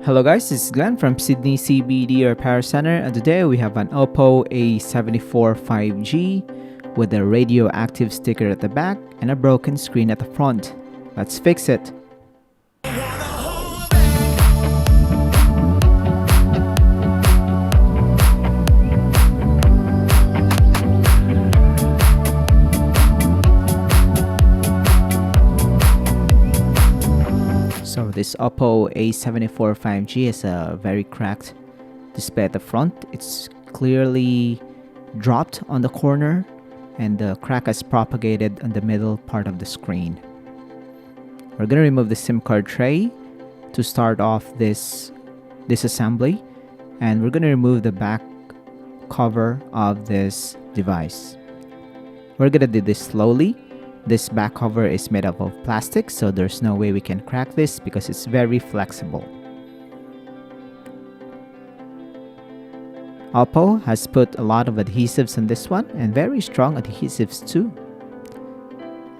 Hello guys, this is Glenn from Sydney CBD Repair Center, and today we have an Oppo A74 5G with a radioactive sticker at the back and a broken screen at the front. Let's fix it. So this Oppo A74 5G is a very cracked display at the front. It's clearly dropped on the corner and the crack has propagated on the middle part of the screen. We're going to remove the SIM card tray to start off this disassembly, and we're going to remove the back cover of this device. We're going to do this slowly. This back cover is made up of plastic, so there's no way we can crack this because it's very flexible. Oppo has put a lot of adhesives on this one, and very strong adhesives too.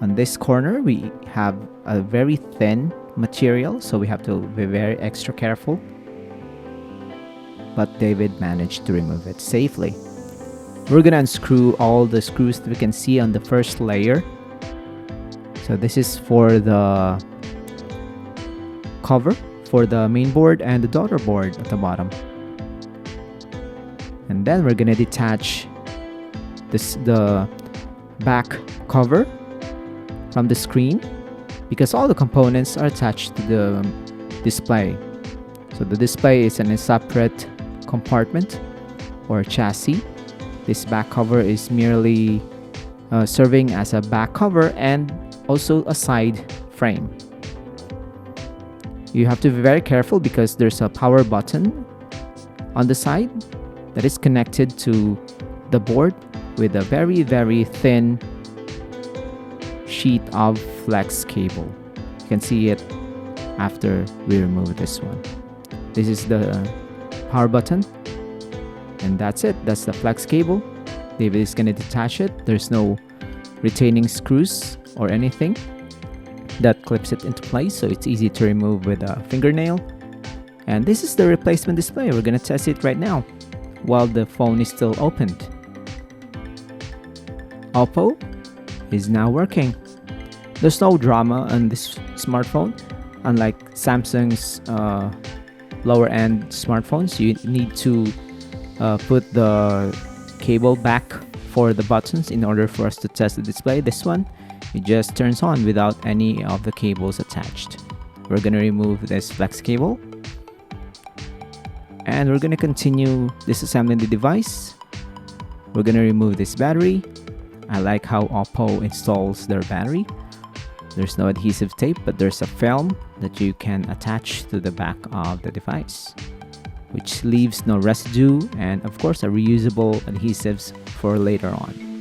On this corner we have a very thin material, so we have to be very extra careful. But David managed to remove it safely. We're gonna unscrew all the screws that we can see on the first layer. So this is for the cover for the main board and the daughter board at the bottom. And then we're gonna detach the back cover from the screen because all the components are attached to the display. So the display is in a separate compartment or chassis. This back cover is merely serving as a back cover and also a side frame. You have to be very careful because there's a power button on the side that is connected to the board with a very thin sheet of flex cable. You can see it after we remove this one. This is the power button, and that's it. That's the flex cable. David is going to detach it. There's no retaining screws or anything that clips it into place, so it's easy to remove with a fingernail. And this is the replacement display. We're gonna test it right now while the phone is still opened. Oppo is now working. There's no drama on this smartphone. Unlike Samsung's lower end smartphones, you need to put the cable back for the buttons in order for us to test the display. This one, it just turns on without any of the cables attached. We're gonna remove this flex cable, and we're gonna continue disassembling the device. We're gonna remove this battery. I like how Oppo installs their battery. There's no adhesive tape, but there's a film that you can attach to the back of the device, which leaves no residue, and of course a reusable adhesives for later on.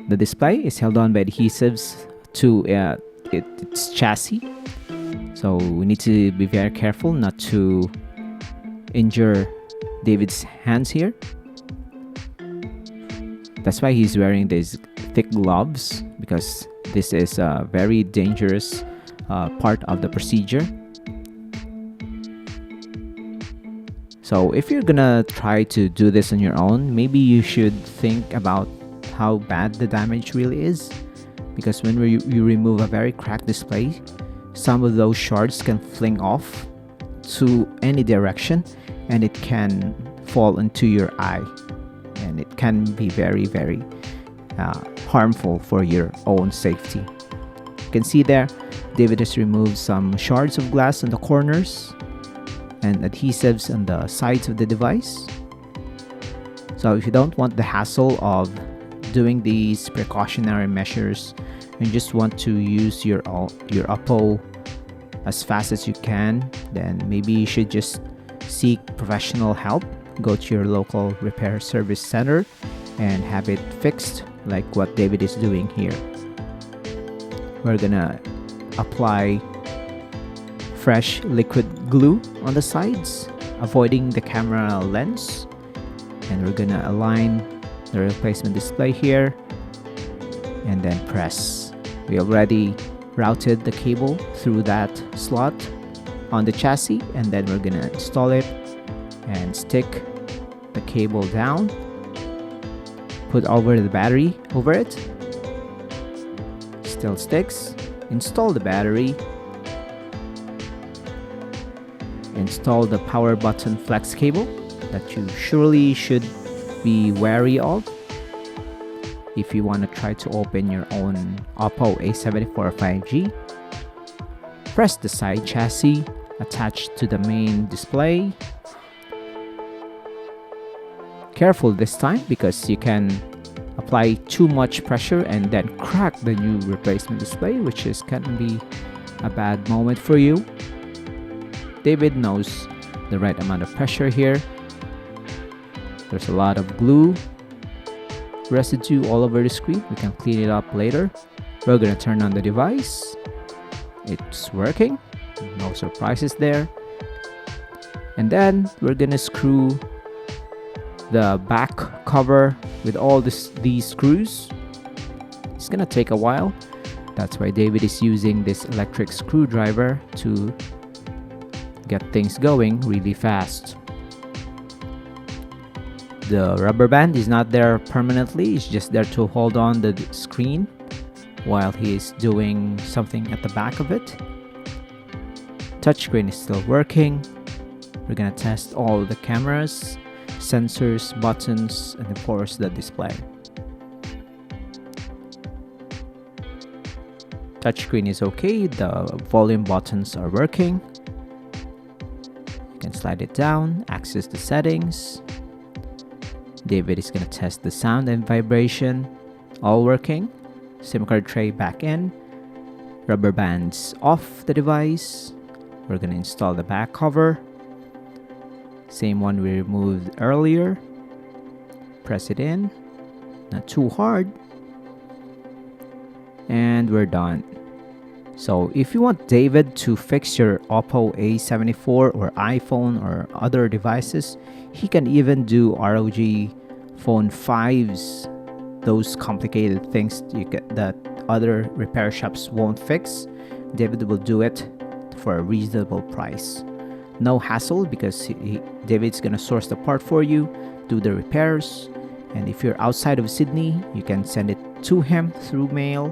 The display is held on by adhesives to its chassis, so we need to be very careful not to injure David's hands here. That's why he's wearing these thick gloves, because this is a very dangerous part of the procedure. So if you're gonna try to do this on your own, maybe you should think about how bad the damage really is, because when you remove a very cracked display, some of those shards can fling off to any direction and it can fall into your eye, and it can be very harmful for your own safety. You can see there David has removed some shards of glass on the corners and adhesives on the sides of the device. So if you don't want the hassle of doing these precautionary measures and just want to use your Oppo as fast as you can, then maybe you should just seek professional help. Go to your local repair service center and have it fixed like what David is doing here. We're gonna apply fresh liquid glue on the sides, avoiding the camera lens, and we're gonna align the replacement display here and then press. We already routed the cable through that slot on the chassis, and then we're gonna install it and stick the cable down, put over the battery over it, still sticks, install the battery, install the power button flex cable that you surely should be wary of if you want to try to open your own Oppo A74 5G. Press the side chassis attached to the main display. Careful this time because you can apply too much pressure and then crack the new replacement display, which can be a bad moment for you. David knows the right amount of pressure here. There's a lot of glue residue all over the screen. We can clean it up later. We're gonna turn on the device. It's working, no surprises there. And then we're gonna screw the back cover with all these screws. It's gonna take a while. That's why David is using this electric screwdriver to get things going really fast. The rubber band is not there permanently, it's just there to hold on the screen while he is doing something at the back of it. Touchscreen is still working. We're gonna test all the cameras, sensors, buttons, and of course the display. Touchscreen is okay, the volume buttons are working. You can slide it down, access the settings. David is going to test the sound and vibration, all working. SIM card tray back in, rubber bands off the device. We're going to install the back cover, same one we removed earlier. Press it in, not too hard, and we're done. So if you want David to fix your Oppo A74 or iPhone or other devices, he can even do ROG Phone 5s, those complicated things that other repair shops won't fix. David will do it for a reasonable price. No hassle because David's gonna source the part for you, do the repairs, and if you're outside of Sydney, you can send it to him through mail.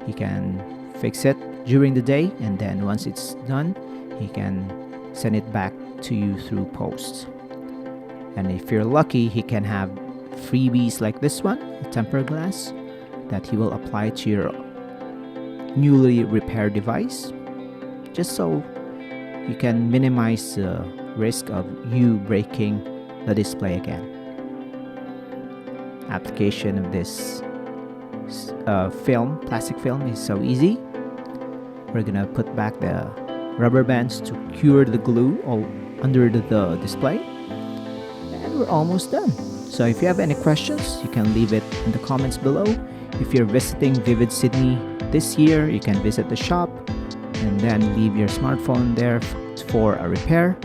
He can fix it during the day, and then once it's done, he can send it back to you through post. And if you're lucky, he can have freebies like this one, a tempered glass that he will apply to your newly repaired device, just so you can minimize the risk of you breaking the display again. Application of this plastic film is so easy. We're gonna put back the rubber bands to cure the glue all under the display, and we're almost done. So if you have any questions, you can leave it in the comments below. If you're visiting Vivid Sydney this year, you can visit the shop and then leave your smartphone there for a repair,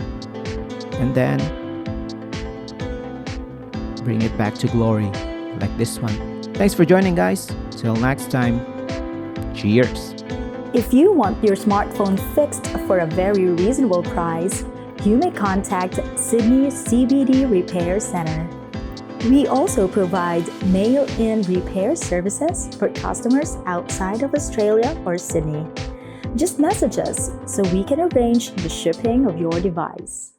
and then bring it back to glory like this one. Thanks for joining, guys. Till next time, cheers. If you want your smartphone fixed for a very reasonable price, you may contact Sydney CBD Repair Center. We also provide mail-in repair services for customers outside of Australia or Sydney. Just message us so we can arrange the shipping of your device.